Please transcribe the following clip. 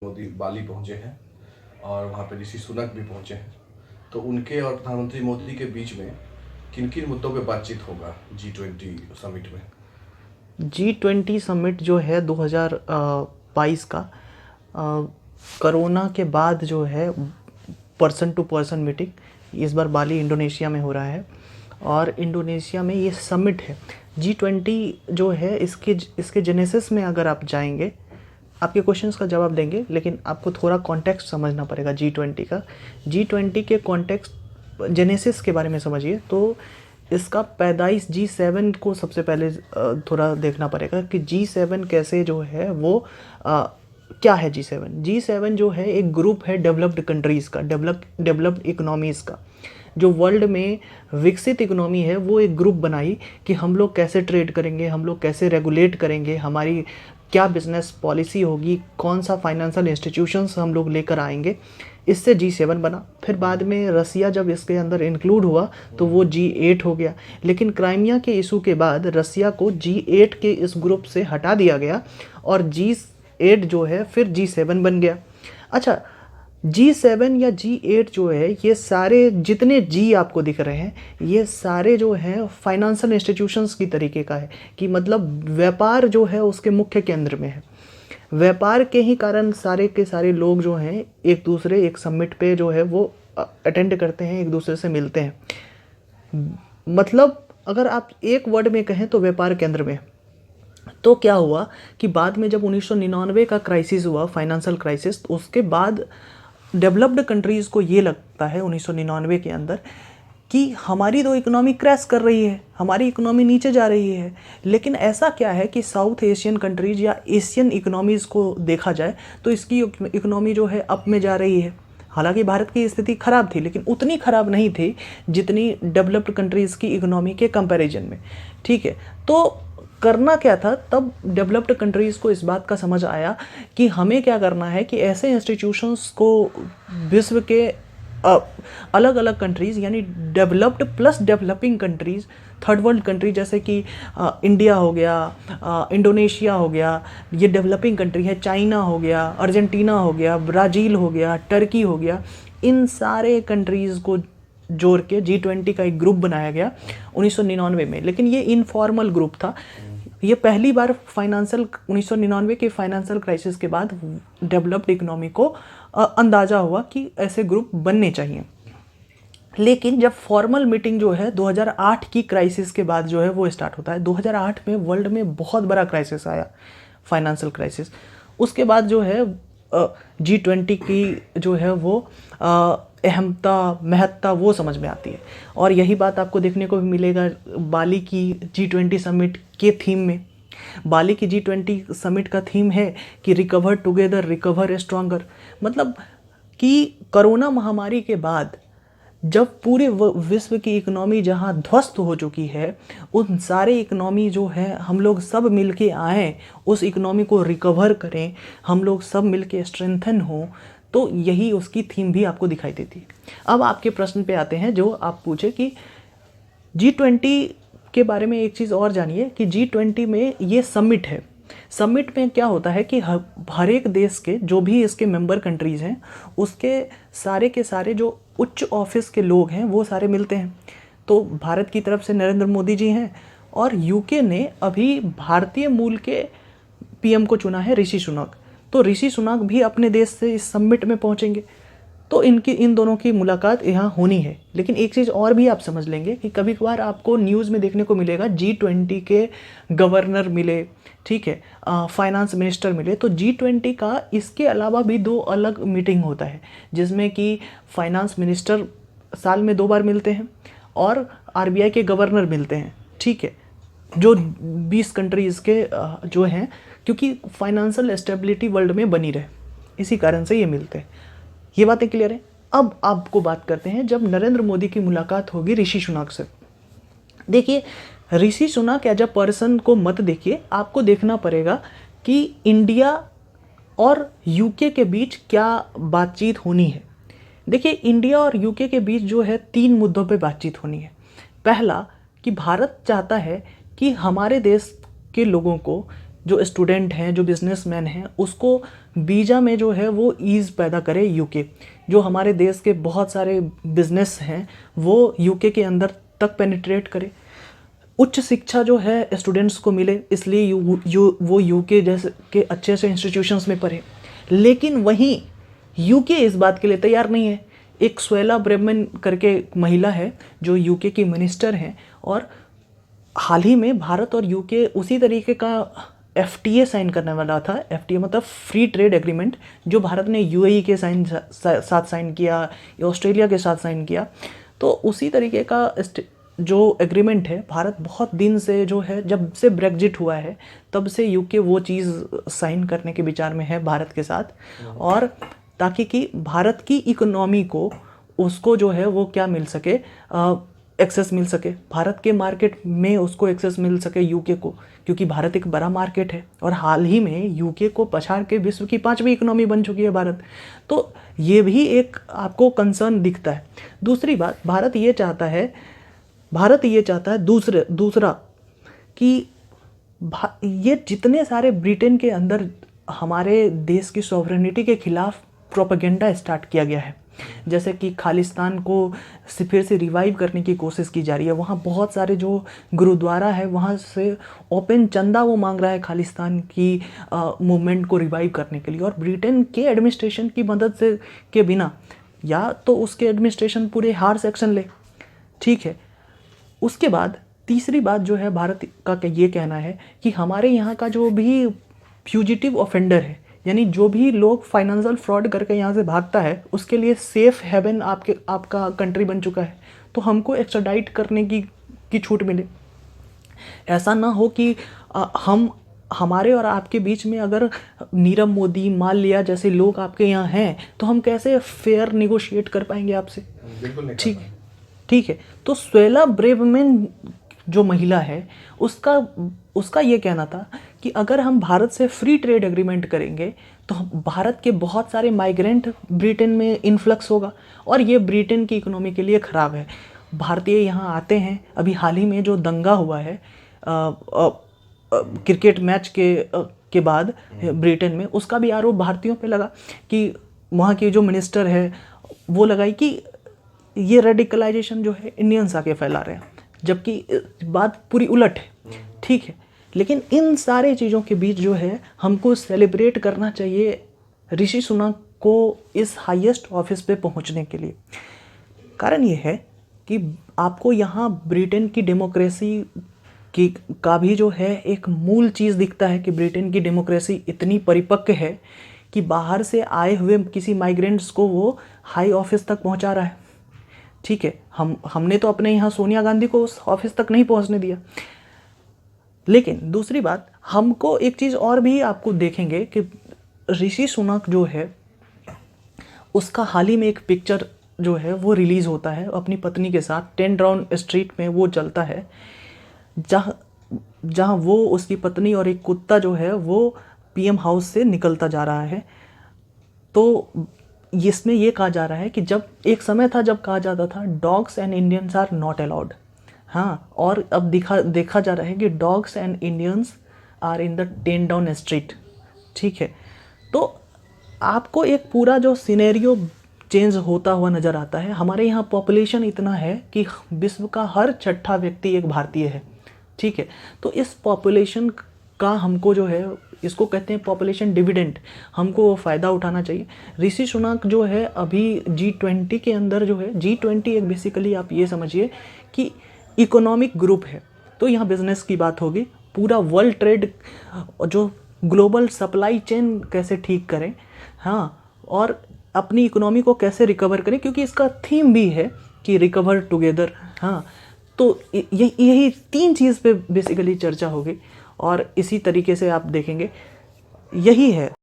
मोदी बाली पहुंचे हैं और वहाँ पे ऋषि सुनक भी पहुंचे हैं। तो उनके और प्रधानमंत्री मोदी के बीच में किन किन मुद्दों पे बातचीत होगा G20 समिट में? G20 समिट जो है 2022 का कोरोना के बाद जो है पर्सन टू पर्सन मीटिंग इस बार बाली इंडोनेशिया में हो रहा है और इंडोनेशिया में ये समिट है। G20 जो है इसके जेनेसिस में अगर आप जाएंगे आपके क्वेश्चंस का जवाब देंगे, लेकिन आपको थोड़ा कॉन्टेक्स्ट समझना पड़ेगा G20 का। G20 के कॉन्टेक्स्ट जेनेसिस के बारे में समझिए तो इसका पैदाइश G7 को सबसे पहले थोड़ा देखना पड़ेगा कि G7 कैसे जो है वो क्या है। G7 जो है एक ग्रुप है डेवलप्ड कंट्रीज़ का, डेवलप्ड इकोनॉमीज़ का। जो वर्ल्ड में विकसित इकोनॉमी है वो एक ग्रुप बनाई कि हम लोग कैसे ट्रेड करेंगे, हम लोग कैसे रेगुलेट करेंगे, हमारी क्या बिजनेस पॉलिसी होगी, कौन सा फाइनेंशियल इंस्टीट्यूशंस हम लोग लेकर आएंगे। इससे G7 बना। फिर बाद में रसिया जब इसके अंदर इंक्लूड हुआ तो वो G8 हो गया। लेकिन क्राइमिया के इशू के बाद रसिया को G8 के इस ग्रुप से हटा दिया गया और G8 जो है फिर G7 बन गया। अच्छा, G7 या G8 जो है ये सारे जितने G आपको दिख रहे हैं ये सारे जो हैं फाइनेंशियल इंस्टीट्यूशंस की तरीके का है कि मतलब व्यापार जो है उसके मुख्य केंद्र में है। व्यापार के ही कारण सारे के सारे लोग जो हैं एक समिट पे जो है वो अटेंड करते हैं, एक दूसरे से मिलते हैं। मतलब अगर आप एक वर्ड में कहें तो व्यापार केंद्र में। तो क्या हुआ कि बाद में जब 1999 का क्राइसिस हुआ, फाइनेंशियल क्राइसिस, तो उसके बाद डेवलप्ड कंट्रीज़ को ये लगता है 1999 के अंदर कि हमारी तो इकोनॉमी क्रैश कर रही है, हमारी इकोनॉमी नीचे जा रही है। लेकिन ऐसा क्या है कि साउथ एशियन कंट्रीज़ या एशियन इकोनॉमीज़ को देखा जाए तो इसकी इकोनॉमी जो है अप में जा रही है। हालांकि भारत की स्थिति ख़राब थी लेकिन उतनी ख़राब नहीं थी जितनी डेवलप्ड कंट्रीज़ की इकोनॉमी के कंपैरिजन में। ठीक है, तो करना क्या था तब डेवलप्ड कंट्रीज़ को इस बात का समझ आया कि हमें क्या करना है कि ऐसे इंस्टीट्यूशंस को विश्व के अलग अलग कंट्रीज़ यानी developed plus developing countries, third world country जैसे कि इंडिया हो गया, इंडोनेशिया हो गया, ये डेवलपिंग कंट्री है, चाइना हो गया, अर्जेंटीना हो गया, ब्राज़ील हो गया, टर्की हो गया, इन सारे कंट्रीज़ को जोड़ के G20 का एक ग्रुप बनाया गया 1999 में। लेकिन ये इनफॉर्मल ग्रुप था। ये पहली बार 1999 के फाइनेंशियल क्राइसिस के बाद डेवलप्ड इकोनॉमी को अंदाज़ा हुआ कि ऐसे ग्रुप बनने चाहिए। लेकिन जब फॉर्मल मीटिंग जो है 2008 की क्राइसिस के बाद जो है वो स्टार्ट होता है। 2008 में वर्ल्ड में बहुत बड़ा क्राइसिस आया, फाइनेंशियल क्राइसिस। उसके बाद जो है G20 की जो है वो अहमता महत्ता वो समझ में आती है। और यही बात आपको देखने को भी मिलेगा बाली की G20 समिट के थीम में। बाली की G20 समिट का थीम है कि रिकवर टुगेदर, रिकवर स्ट्रॉन्गर। मतलब कि कोरोना महामारी के बाद जब पूरे विश्व की इकोनॉमी जहां ध्वस्त हो चुकी है, उन सारे इकोनॉमी जो है हम लोग सब मिलके आएँ, उस इकोनॉमी को रिकवर करें, हम लोग सब मिलके स्ट्रेंथन हों। तो यही उसकी थीम भी आपको दिखाई देती है। अब आपके प्रश्न पे आते हैं जो आप पूछे कि G20 के बारे में एक चीज़ और जानिए कि G20 में ये समिट है। समिट में क्या होता है कि हर एक देश के जो भी इसके मेंबर कंट्रीज़ हैं उसके सारे के सारे जो उच्च ऑफिस के लोग हैं वो सारे मिलते हैं। तो भारत की तरफ से नरेंद्र मोदी जी हैं और यूके ने अभी भारतीय मूल के पीएम को चुना है, ऋषि सुनक। तो ऋषि सुनक भी अपने देश से इस समिट में पहुंचेंगे। तो इन दोनों की मुलाकात यहाँ होनी है। लेकिन एक चीज़ और भी आप समझ लेंगे कि कभी कभार आपको न्यूज़ में देखने को मिलेगा G20 के गवर्नर मिले, ठीक है, फाइनेंस मिनिस्टर मिले। तो G20 का इसके अलावा भी 2 अलग मीटिंग होता है जिसमें कि फाइनेंस मिनिस्टर साल में 2 बार मिलते हैं और RBI के गवर्नर मिलते हैं। ठीक है, जो 20 कंट्रीज़ के जो हैं, क्योंकि फाइनेंशियल स्टेबिलिटी वर्ल्ड में बनी रहे, इसी कारण से ये मिलते हैं। ये बातें क्लियर है। अब आपको बात करते हैं जब नरेंद्र मोदी की मुलाकात होगी ऋषि सुनक से। देखिए, Rishi Sunak as a person को मत देखिए, आपको देखना पड़ेगा कि इंडिया और यूके के बीच क्या बातचीत होनी है। देखिए, इंडिया और यूके के बीच जो है 3 मुद्दों पे बातचीत होनी है। पहला कि भारत चाहता है कि हमारे देश के लोगों को, जो स्टूडेंट हैं, जो बिजनेसमैन हैं, उसको वीज़ा में जो है वो ईज़ पैदा करे यूके। जो हमारे देश के बहुत सारे बिजनेस हैं वो यूके के अंदर तक पेनिट्रेट करे। उच्च शिक्षा जो है स्टूडेंट्स को मिले, इसलिए वो यूके जैसे के अच्छे से इंस्टीट्यूशंस में पढ़े। लेकिन वहीं यूके इस बात के लिए तैयार नहीं है। एक स्वेला ब्रेमन करके महिला है जो यूके की मिनिस्टर हैं, और हाल ही में भारत और यूके उसी तरीके का एफटीए साइन करने वाला था। एफटीए मतलब फ्री ट्रेड एग्रीमेंट, जो भारत ने यूएई के साथ साइन किया, ऑस्ट्रेलिया के साथ साइन किया। तो उसी तरीके का जो एग्रीमेंट है, भारत बहुत दिन से जो है, जब से ब्रेग्जिट हुआ है तब से यूके वो चीज़ साइन करने के विचार में है भारत के साथ, और ताकि कि भारत की इकोनॉमी को उसको जो है वो क्या मिल सके, एक्सेस मिल सके, भारत के मार्केट में उसको एक्सेस मिल सके यूके को, क्योंकि भारत एक बड़ा मार्केट है और हाल ही में यूके को पछाड़ के विश्व की 5वीं इकोनॉमी बन चुकी है भारत। तो ये भी एक आपको कंसर्न दिखता है। दूसरी बात, भारत ये चाहता है दूसरा कि ये जितने सारे ब्रिटेन के अंदर हमारे देश की सॉवरेनिटी के खिलाफ प्रोपेगेंडा स्टार्ट किया गया है, जैसे कि खालिस्तान को फिर से रिवाइव करने की कोशिश की जा रही है। वहाँ बहुत सारे जो गुरुद्वारा है वहाँ से ओपन चंदा वो मांग रहा है खालिस्तान की मूवमेंट को रिवाइव करने के लिए, और ब्रिटेन के एडमिनिस्ट्रेशन की मदद से के बिना, या तो उसके एडमिनिस्ट्रेशन पूरे हार्श एक्शन ले, ठीक है। उसके बाद तीसरी बात जो है भारत का ये कहना है कि हमारे यहाँ का जो भी फ्यूजिटिव ऑफेंडर है, यानी जो भी लोग फाइनेंशियल फ्रॉड करके यहाँ से भागता है, उसके लिए सेफ हेवन आपका कंट्री बन चुका है, तो हमको एक्स्ट्राडाइट करने की छूट मिले। ऐसा ना हो कि हमारे और आपके बीच में अगर नीरव मोदी, माल्या जैसे लोग आपके यहाँ हैं, तो हम कैसे फेयर निगोशिएट कर पाएंगे आपसे? ठीक है। तो स्वेला ब्रेवमैन जो महिला है, उसका ये कहना था कि अगर हम भारत से फ्री ट्रेड एग्रीमेंट करेंगे तो भारत के बहुत सारे माइग्रेंट ब्रिटेन में इन्फ्लक्स होगा, और ये ब्रिटेन की इकोनॉमी के लिए ख़राब है। भारतीय यहाँ आते हैं, अभी हाल ही में जो दंगा हुआ है क्रिकेट मैच के बाद ब्रिटेन में, उसका भी आरोप भारतीयों पे लगा कि वहाँ की जो मिनिस्टर है वो लगाई कि ये रेडिकलाइजेशन जो है इंडियंस आके फैला रहे हैं, जबकि बात पूरी उलट है, ठीक है। लेकिन इन सारे चीज़ों के बीच जो है हमको सेलिब्रेट करना चाहिए ऋषि सुनक को इस हाईएस्ट ऑफिस पे पहुंचने के लिए। कारण ये है कि आपको यहाँ ब्रिटेन की डेमोक्रेसी का भी जो है एक मूल चीज़ दिखता है कि ब्रिटेन की डेमोक्रेसी इतनी परिपक्व है कि बाहर से आए हुए किसी माइग्रेंट्स को वो हाई ऑफिस तक पहुँचा रहा है, ठीक है। हमने तो अपने यहाँ सोनिया गांधी को उस ऑफिस तक नहीं पहुँचने दिया। लेकिन दूसरी बात, हमको एक चीज़ और भी आपको देखेंगे कि ऋषि सुनक जो है उसका हाल ही में एक पिक्चर जो है वो रिलीज़ होता है अपनी पत्नी के साथ, 10 डाउनिंग स्ट्रीट में वो चलता है, जहाँ वो, उसकी पत्नी और एक कुत्ता जो है वो पीएम हाउस से निकलता जा रहा है। तो इसमें ये कहा जा रहा है कि जब एक समय था जब कहा जाता था dogs and Indians are not allowed, हाँ, और अब देखा जा रहा है कि dogs and Indians are in the 10 Down Street, ठीक है। तो आपको एक पूरा जो सिनेरियो चेंज होता हुआ नज़र आता है। हमारे यहाँ पॉपुलेशन इतना है कि विश्व का हर 6ठा व्यक्ति एक भारतीय है, ठीक है। तो इस पॉपुलेशन का हमको जो है, इसको कहते हैं पॉपुलेशन डिविडेंड, हमको फ़ायदा उठाना चाहिए। ऋषि सुनक जो है अभी G20 के अंदर जो है, G20 एक बेसिकली आप ये समझिए कि इकोनॉमिक ग्रुप है, तो यहाँ बिजनेस की बात होगी, पूरा वर्ल्ड ट्रेड, जो ग्लोबल सप्लाई चेन कैसे ठीक करें, हाँ, और अपनी इकोनॉमी को कैसे रिकवर करें, क्योंकि इसका थीम भी है कि रिकवर टुगेदर, हाँ। तो यही 3 चीज़ पे बेसिकली चर्चा होगी, और इसी तरीके से आप देखेंगे यही है।